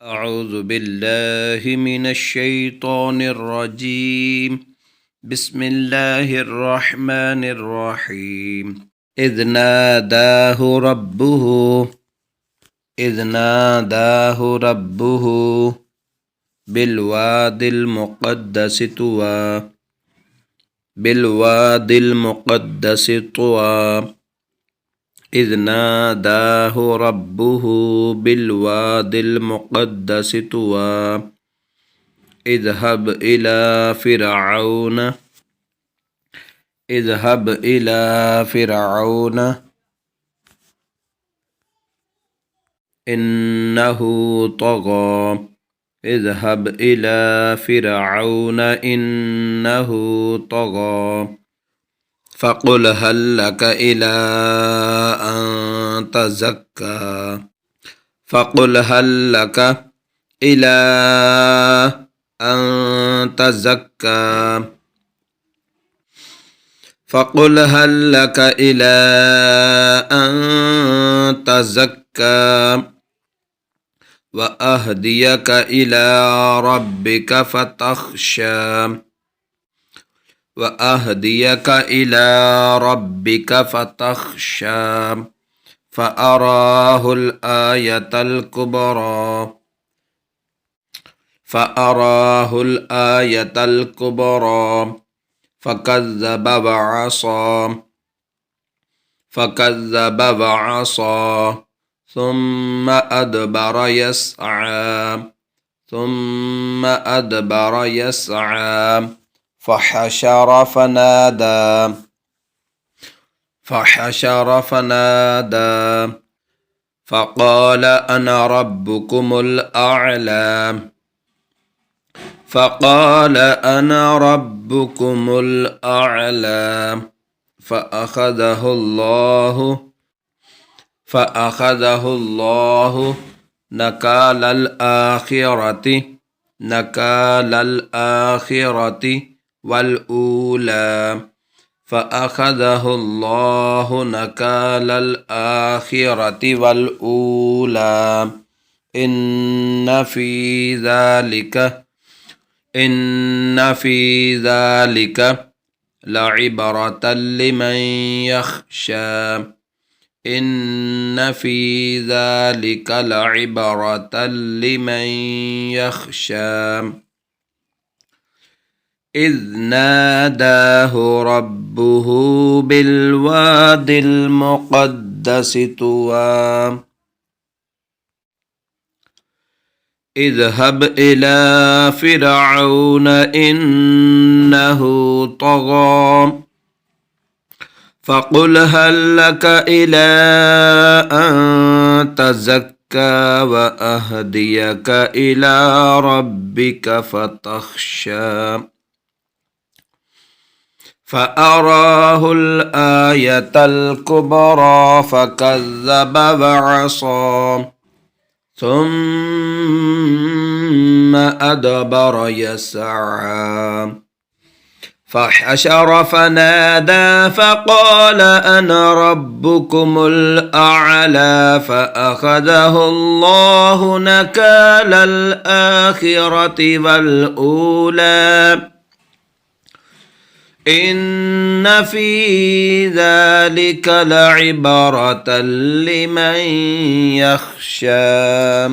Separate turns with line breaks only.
أعوذ بالله من الشيطان الرجيم بسم الله الرحمن الرحيم إذ ناداه ربه بالوادي المقدس طوى إذ ناداه ربه بالوادي المقدس طوى اذهب إلى فرعون إنه طغى اذهب إلى فرعون إنه طغى فقل هل لك إلى أن تزكى فقل هل لك إلى أن تزكى فقل هل لك إلى أن تزكى وأهديك إلى ربك فتخشى فأراه الآية الكبرى فكذب وعصى ثم أدبر يسعى فحشر فنادى فقال أنا ربكم الأعلى فأخذه الله نكال الآخرة والأولى إن في ذلك لعبرة لمن يخشى إذ ناداه ربه بالوادي المقدس طوى اذهب إلى فرعون إنه طغى فقل هل لك إلى أن تزكى وأهديك إلى ربك فتخشى فأراه الآية الكبرى فكذب وعصى ثم أدبر يسعى فحشر فنادى فقال أنا ربكم الأعلى فأخذه الله نكال الآخرة والأولى إن في ذلك لعبرة لمن يخشى